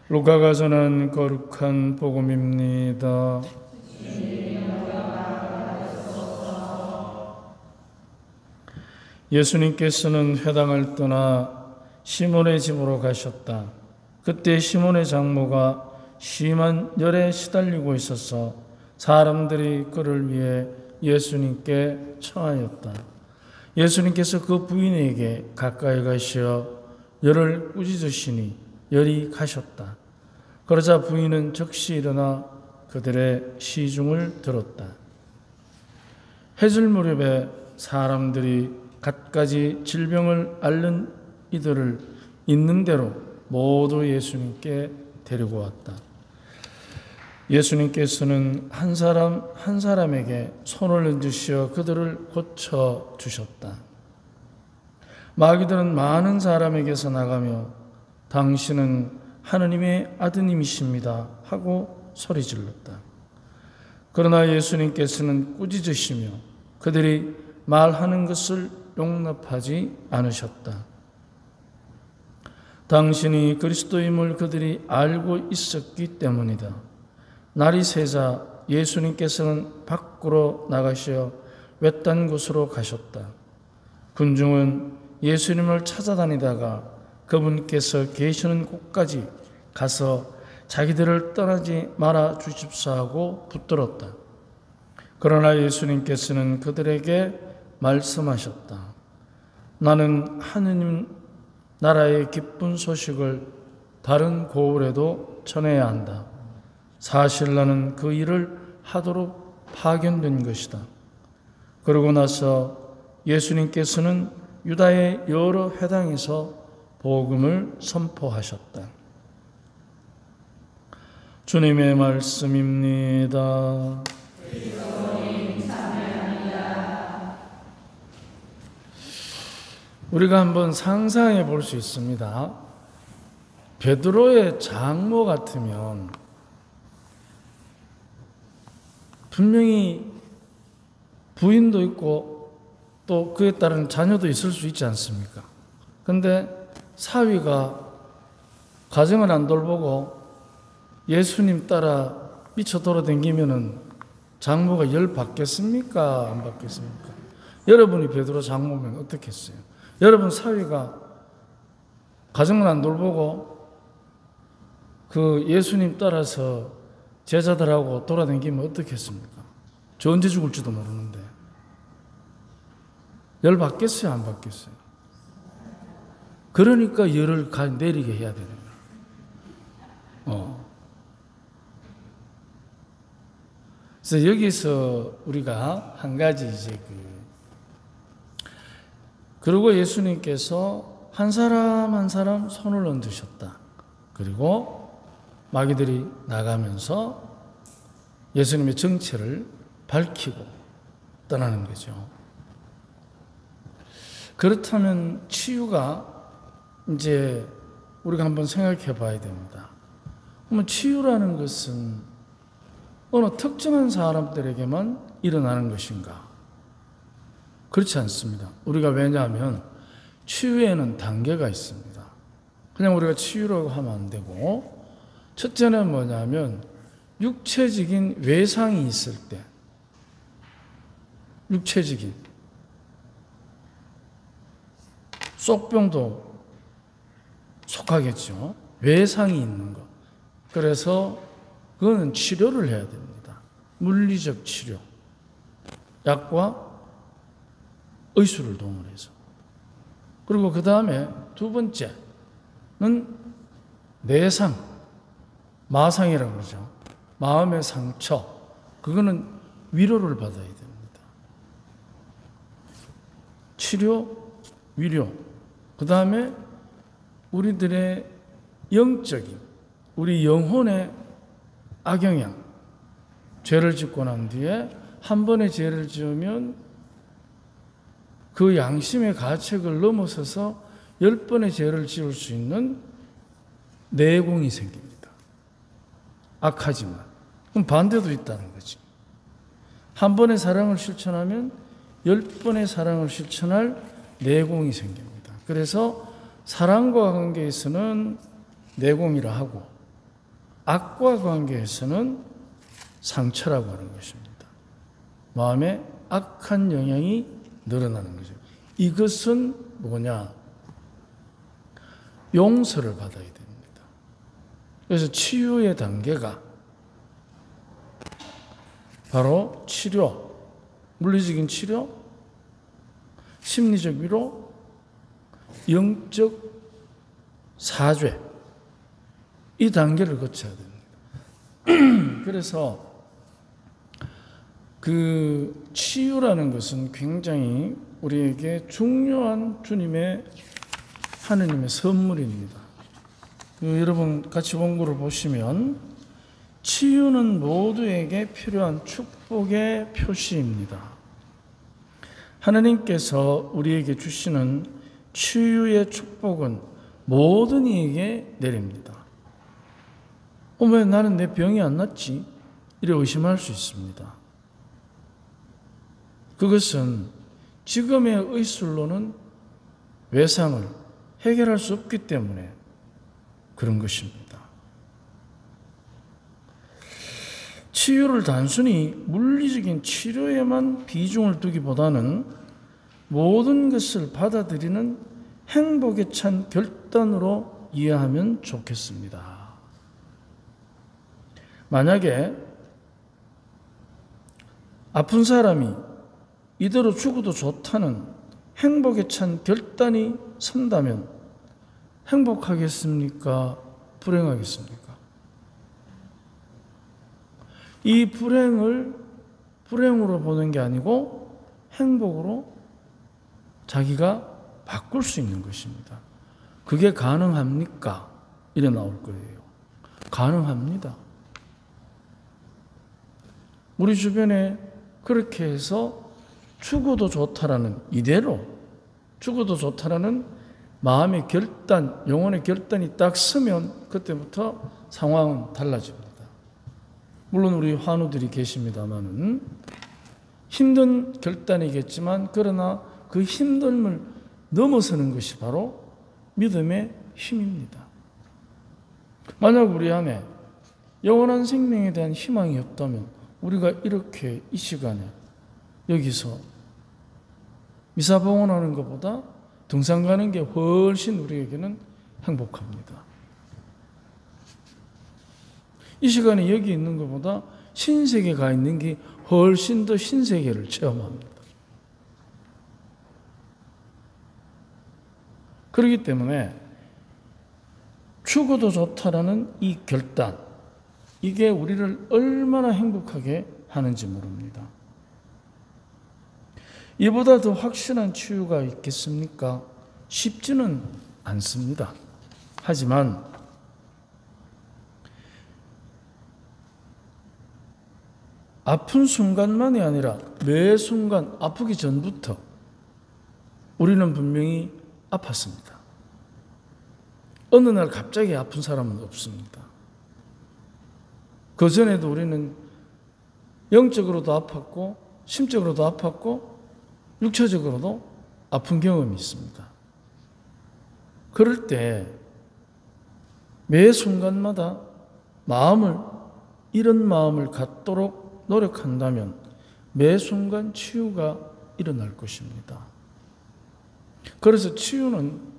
루카가 전한 거룩한 복음입니다. 예수님께서는 회당을 떠나 시몬의 집으로 가셨다. 그때 시몬의 장모가 심한 열에 시달리고 있어서 사람들이 그를 위해 예수님께 청하였다. 예수님께서 그 부인에게 가까이 가시어 열을 꾸짖으시니 열이 가셨다. 그러자 부인은 즉시 일어나 그들의 시중을 들었다. 해질 무렵에 사람들이 갖가지 질병을 앓는 이들을 있는 대로 모두 예수님께 데리고 왔다. 예수님께서는 한 사람 한 사람에게 손을 얹으시어 그들을 고쳐 주셨다. 마귀들은 많은 사람에게서 나가며 당신은 하느님의 아드님이십니다 하고 소리질렀다. 그러나 예수님께서는 꾸짖으시며 그들이 말하는 것을 용납하지 않으셨다. 당신이 그리스도임을 그들이 알고 있었기 때문이다. 날이 새자 예수님께서는 밖으로 나가시어 외딴 곳으로 가셨다. 군중은 예수님을 찾아다니다가 그분께서 계시는 곳까지 가서 자기들을 떠나지 말아 주십사 하고 붙들었다. 그러나 예수님께서는 그들에게 말씀하셨다. 나는 하느님 나라의 기쁜 소식을 다른 고을에도 전해야 한다. 사실 나는 그 일을 하도록 파견된 것이다. 그러고 나서 예수님께서는 유다의 여러 회당에서 복음을 선포하셨다. 주님의 말씀입니다. 우리가 한번 상상해 볼 수 있습니다. 베드로의 장모 같으면 분명히 부인도 있고 또 그에 따른 자녀도 있을 수 있지 않습니까? 그런데 사위가 가정을 안 돌보고 예수님 따라 미쳐 돌아다니면은 장모가 열 받겠습니까? 안 받겠습니까? 여러분이 베드로 장모면 어떻겠어요? 여러분 사위가 가정을 안 돌보고 그 예수님 따라서 제자들하고 돌아다니면 어떻겠습니까? 저 언제 죽을지도 모르는데 열 받겠어요? 안 받겠어요? 그러니까 열을 내리게 해야 되는 거예요. 그래서 여기서 우리가 한 가지 그리고 예수님께서 한 사람 한 사람 손을 얹으셨다. 그리고 마귀들이 나가면서 예수님의 정체를 밝히고 떠나는 거죠. 그렇다면 치유가 이제 우리가 한번 생각해 봐야 됩니다. 그러면 치유라는 것은 어느 특정한 사람들에게만 일어나는 것인가? 그렇지 않습니다. 우리가 왜냐하면 치유에는 단계가 있습니다. 그냥 우리가 치유라고 하면 안 되고, 첫째는 뭐냐면 육체적인 외상이 있을 때, 육체적인 쏙병도 속하겠죠. 외상이 있는 것. 그래서 그거는 치료를 해야 됩니다. 물리적 치료, 약과 의술을 동원해서. 그리고 그 다음에 두 번째는 내상, 마상이라고 그러죠. 마음의 상처, 그거는 위로를 받아야 됩니다. 치료, 위로. 그 다음에 우리들의 영적인, 우리 영혼의 악영향, 죄를 짓고 난 뒤에 한 번의 죄를 지으면 그 양심의 가책을 넘어서서 10번의 죄를 지을 수 있는 내공이 생깁니다. 악하지만. 그럼 반대도 있다는 거지. 한 번의 사랑을 실천하면 10번의 사랑을 실천할 내공이 생깁니다. 그래서 사랑과 관계에서는 내공이라 하고, 악과 관계에서는 상처라고 하는 것입니다. 마음에 악한 영향이 늘어나는 거죠. 이것은 뭐냐? 용서를 받아야 됩니다. 그래서 치유의 단계가 바로 치료, 물리적인 치료, 심리적 위로, 영적 사죄, 이 단계를 거쳐야 됩니다. 그래서 그 치유라는 것은 굉장히 우리에게 중요한 하느님의 선물입니다. 여러분 같이 원고를 보시면 치유는 모두에게 필요한 축복의 표시입니다. 하나님께서 우리에게 주시는 치유의 축복은 모든 이에게 내립니다. 왜 나는 내 병이 안 낫지? 이래 의심할 수 있습니다. 그것은 지금의 의술로는 외상을 해결할 수 없기 때문에 그런 것입니다. 치유를 단순히 물리적인 치료에만 비중을 두기보다는 모든 것을 받아들이는 행복에 찬 결단으로 이해하면 좋겠습니다. 만약에 아픈 사람이 이대로 죽어도 좋다는 행복에 찬 결단이 선다면 행복하겠습니까? 불행하겠습니까? 이 불행을 불행으로 보는 게 아니고 행복으로 자기가 바꿀 수 있는 것입니다. 그게 가능합니까? 이래 나올 거예요. 가능합니다. 우리 주변에 그렇게 해서 죽어도 좋다라는, 이대로 죽어도 좋다라는 마음의 결단, 영혼의 결단이 딱 서면 그때부터 상황은 달라집니다. 물론 우리 환우들이 계십니다만은 힘든 결단이겠지만, 그러나 그 힘듦을 넘어서는 것이 바로 믿음의 힘입니다. 만약 우리 안에 영원한 생명에 대한 희망이 없다면 우리가 이렇게 이 시간에 여기서 미사 봉헌하는 것보다 등산 가는 게 훨씬 우리에게는 행복합니다. 이 시간에 여기 있는 것보다 신세계 가 있는 게 훨씬 더 신세계를 체험합니다. 그렇기 때문에 죽어도 좋다라는 이 결단, 이게 우리를 얼마나 행복하게 하는지 모릅니다. 이보다 더 확실한 치유가 있겠습니까? 쉽지는 않습니다. 하지만 아픈 순간만이 아니라 매 순간 아프기 전부터 우리는 분명히 아팠습니다. 어느 날 갑자기 아픈 사람은 없습니다. 그 전에도 우리는 영적으로도 아팠고 심적으로도 아팠고 육체적으로도 아픈 경험이 있습니다. 그럴 때 매 순간마다 이런 마음을 갖도록 노력한다면 매 순간 치유가 일어날 것입니다. 그래서 치유는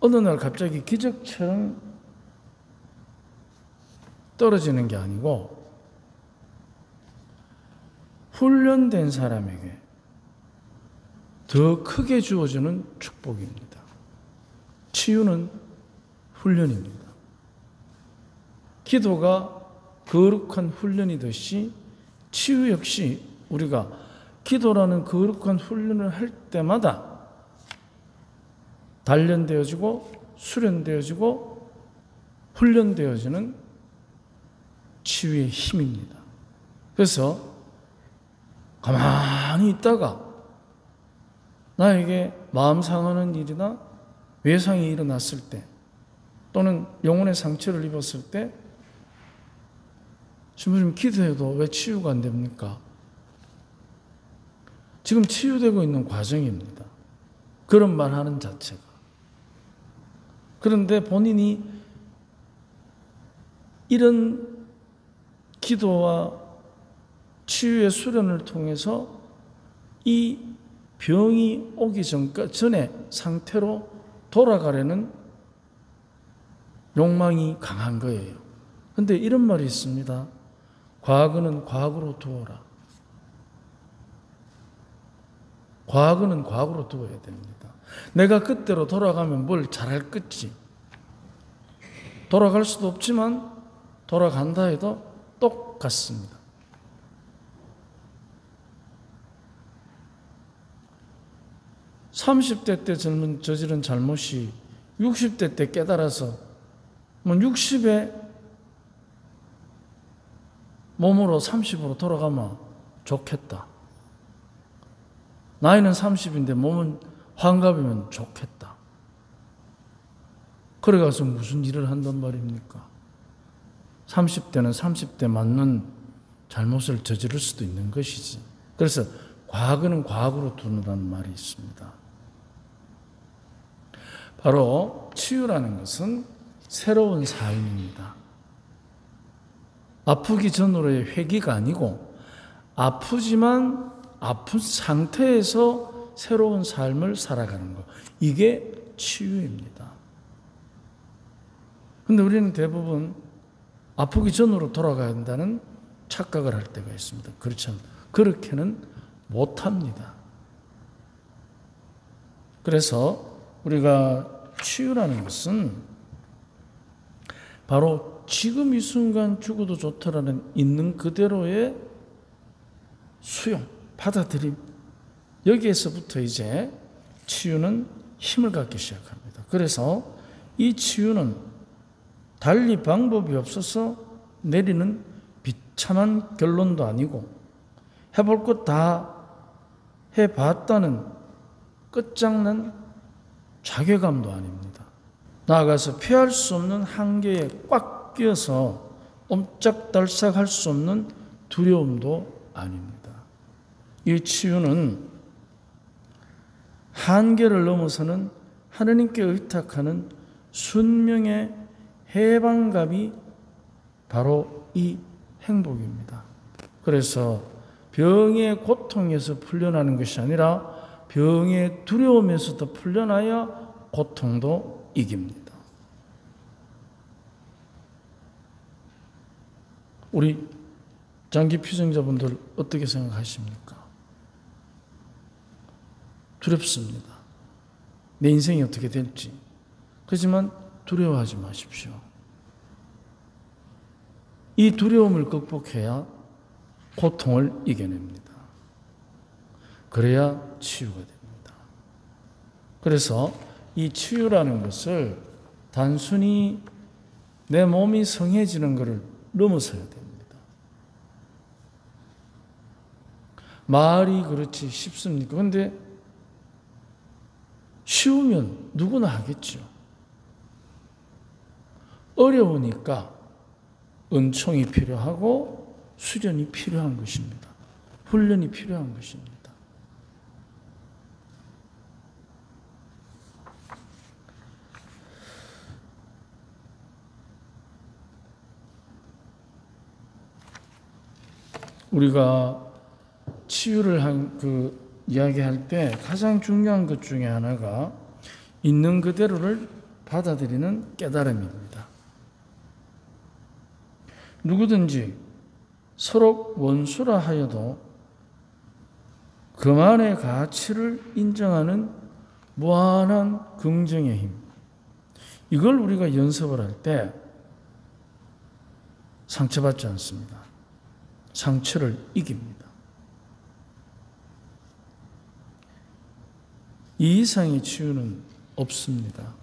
어느 날 갑자기 기적처럼 떨어지는 게 아니고 훈련된 사람에게 더 크게 주어지는 축복입니다. 치유는 훈련입니다. 기도가 거룩한 훈련이듯이 치유 역시 우리가 기도라는 거룩한 훈련을 할 때마다 단련되어지고 수련되어지고 훈련되어지는 치유의 힘입니다. 그래서 가만히 있다가 나에게 마음 상하는 일이나 외상이 일어났을 때 또는 영혼의 상처를 입었을 때 주님 기도해도 왜 치유가 안 됩니까? 지금 치유되고 있는 과정입니다. 그런 말 하는 자체가. 그런데 본인이 이런 기도와 치유의 수련을 통해서 이 병이 오기 전에 상태로 돌아가려는 욕망이 강한 거예요. 근데 이런 말이 있습니다. 과거는 과거로 두어라. 과거는 과거로 두어야 됩니다. 내가 그때로 돌아가면 뭘 잘할 거지. 돌아갈 수도 없지만 돌아간다 해도 똑같습니다. (30대) 때 저지른 잘못이 60대 때 깨달아서 60에 몸으로 30으로 돌아가면 좋겠다. 나이는 30인데 몸은 환갑이면 좋겠다. 그래 가서 무슨 일을 한단 말입니까? 30대는 30대 맞는 잘못을 저지를 수도 있는 것이지. 그래서 과거는 과거로 두는다는 말이 있습니다. 바로 치유라는 것은 새로운 삶입니다. 아프기 전으로의 회귀가 아니고 아프지만 아픈 상태에서 새로운 삶을 살아가는 것. 이게 치유입니다. 그런데 우리는 대부분 아프기 전으로 돌아가야 한다는 착각을 할 때가 있습니다. 그렇지 않습니다. 그렇게는 못합니다. 그래서 우리가 치유라는 것은 바로 지금 이 순간 죽어도 좋다라는 있는 그대로의 수용, 받아들임. 여기에서부터 이제 치유는 힘을 갖기 시작합니다. 그래서 이 치유는 달리 방법이 없어서 내리는 비참한 결론도 아니고 해볼 것 다 해봤다는 끝장난 자괴감도 아닙니다. 나아가서 피할 수 없는 한계에 꽉 끼어서 옴짝달싹할 수 없는 두려움도 아닙니다. 이 치유는 한계를 넘어서는 하느님께 의탁하는 순명의 해방감이 바로 이 행복입니다. 그래서 병의 고통에서 풀려나는 것이 아니라 병의 두려움에서도 풀려나야 고통도 이깁니다. 우리 장기 피증자분들 어떻게 생각하십니까? 두렵습니다. 내 인생이 어떻게 될지. 그렇지만 두려워하지 마십시오. 이 두려움을 극복해야 고통을 이겨냅니다. 그래야 치유가 됩니다. 그래서 이 치유라는 것을 단순히 내 몸이 성해지는 것을 넘어서야 됩니다. 말이 그렇지 쉽습니까? 그런데 쉬우면 누구나 하겠죠. 어려우니까 은총이 필요하고 수련이 필요한 것입니다. 훈련이 필요한 것입니다. 우리가 치유를 이야기할 때 가장 중요한 것 중에 하나가 있는 그대로를 받아들이는 깨달음입니다. 누구든지 서로 원수라 하여도 그만의 가치를 인정하는 무한한 긍정의 힘. 이걸 우리가 연습을 할 때 상처받지 않습니다. 상처를 이깁니다. 이 이상의 치유는 없습니다.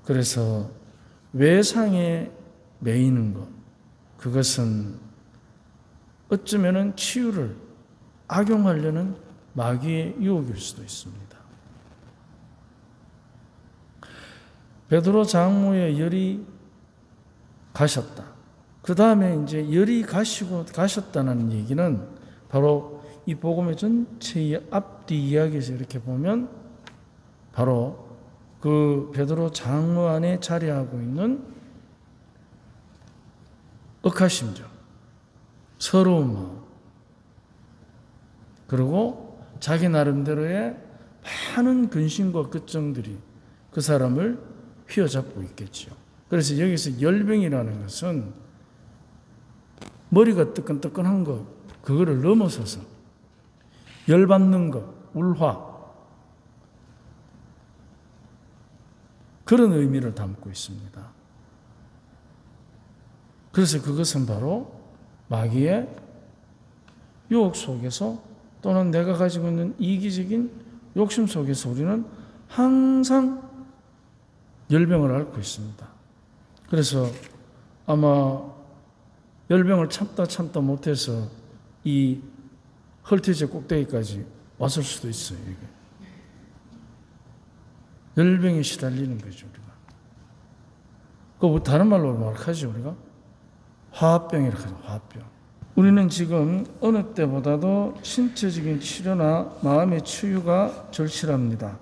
그래서 외상에 매이는 것, 그것은 어쩌면은 치유를 악용하려는 마귀의 유혹일 수도 있습니다. 베드로 장로의 열이 가셨다. 그 다음에 이제 열이 가셨다는 얘기는 바로 이 복음의 전체의 앞뒤 이야기에서 이렇게 보면 바로 그 베드로 장로 안에 자리하고 있는 억하심정, 서러운 마음, 그리고 자기 나름대로의 많은 근심과 걱정들이 그 사람을 휘어잡고 있겠죠. 그래서 여기서 열병이라는 것은 머리가 뜨끈뜨끈한 것, 그거를 넘어서서 열받는 것, 울화, 그런 의미를 담고 있습니다. 그래서 그것은 바로 마귀의 유혹 속에서 또는 내가 가지고 있는 이기적인 욕심 속에서 우리는 항상 열병을 앓고 있습니다. 그래서 아마 열병을 참다 못해서 이 헐티제 꼭대기까지 왔을 수도 있어요. 이게. 열병에 시달리는 거죠, 우리가. 그 다른 말로 말하죠, 우리가? 화합병이라고 하죠, 화합병. 우리는 지금 어느 때보다도 신체적인 치료나 마음의 치유가 절실합니다.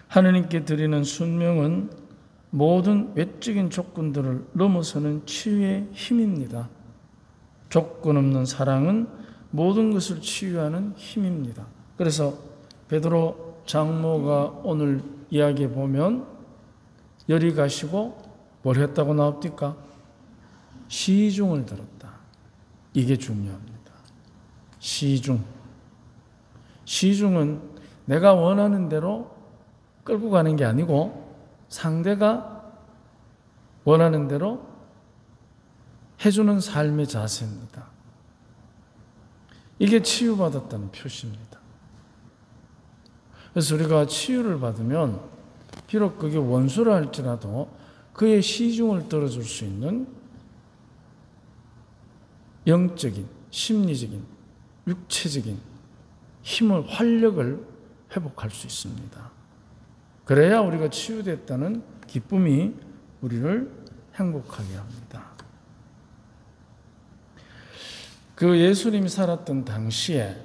하느님께 드리는 순명은 모든 외적인 조건들을 넘어서는 치유의 힘입니다. 조건 없는 사랑은 모든 것을 치유하는 힘입니다. 그래서 베드로 장모가 오늘 이야기해 보면 열이 가시고 뭘 했다고 나옵니까? 시중을 들었다. 이게 중요합니다. 시중은 내가 원하는 대로 끌고 가는 게 아니고 상대가 원하는 대로 해주는 삶의 자세입니다. 이게 치유받았다는 표시입니다. 그래서 우리가 치유를 받으면 비록 그게 원수라 할지라도 그의 시중을 들어줄 수 있는 영적인, 심리적인, 육체적인 힘을, 활력을 회복할 수 있습니다. 그래야 우리가 치유됐다는 기쁨이 우리를 행복하게 합니다. 그 예수님이 살았던 당시에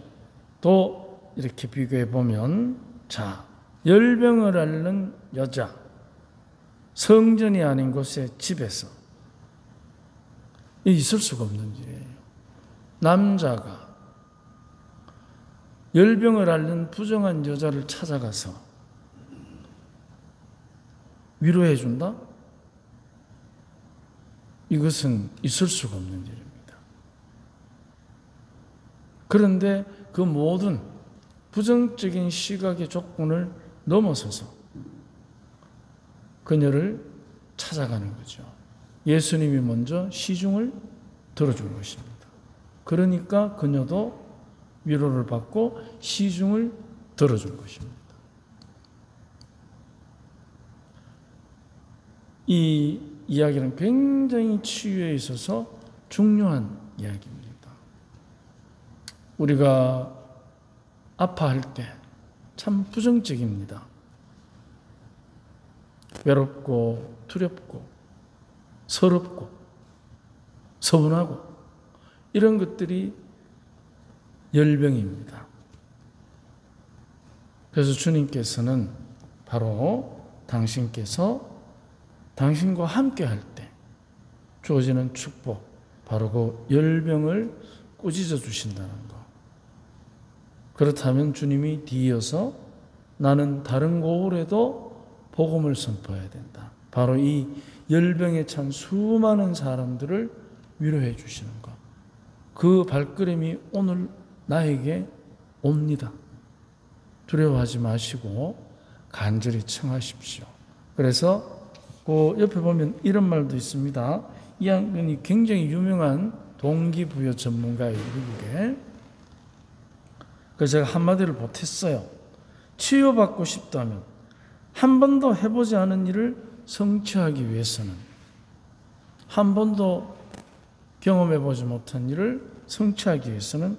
또 이렇게 비교해 보면, 자, 열병을 앓는 여자, 성전이 아닌 곳의 집에서 있을 수가 없는 일이에요. 남자가 열병을 앓는 부정한 여자를 찾아가서 위로해 준다? 이것은 있을 수가 없는 일입니다. 그런데 그 모든 부정적인 시각의 조건을 넘어서서 그녀를 찾아가는 거죠. 예수님이 먼저 시중을 들어준 것입니다. 그러니까 그녀도 위로를 받고 시중을 들어준 것입니다. 이 이야기는 굉장히 치유에 있어서 중요한 이야기입니다. 우리가 아파할 때 참 부정적입니다. 외롭고 두렵고 서럽고 서운하고 이런 것들이 열병입니다. 그래서 주님께서는 바로 당신께서 당신과 함께 할 때 주어지는 축복, 바로 그 열병을 꾸짖어 주신다는 것. 그렇다면 주님이 뒤이어서 나는 다른 고을에도 복음을 선포해야 된다. 바로 이 열병에 찬 수많은 사람들을 위로해 주시는 것. 그 발걸음이 오늘 나에게 옵니다. 두려워하지 마시고 간절히 청하십시오. 그래서 그 옆에 보면 이런 말도 있습니다. 이 양반이 굉장히 유명한 동기부여 전문가예요, 미국에. 그래서 제가 한마디를 보탰어요. 치유받고 싶다면 한 번도 해보지 않은 일을 성취하기 위해서는, 한 번도 경험해보지 못한 일을 성취하기 위해서는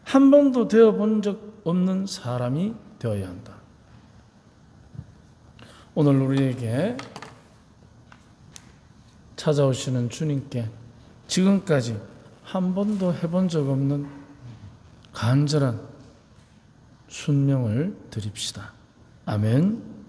한 번도 되어본 적 없는 사람이 되어야 한다. 오늘 우리에게 찾아오시는 주님께 지금까지 한 번도 해본 적 없는 간절한 순명을 드립시다. 아멘.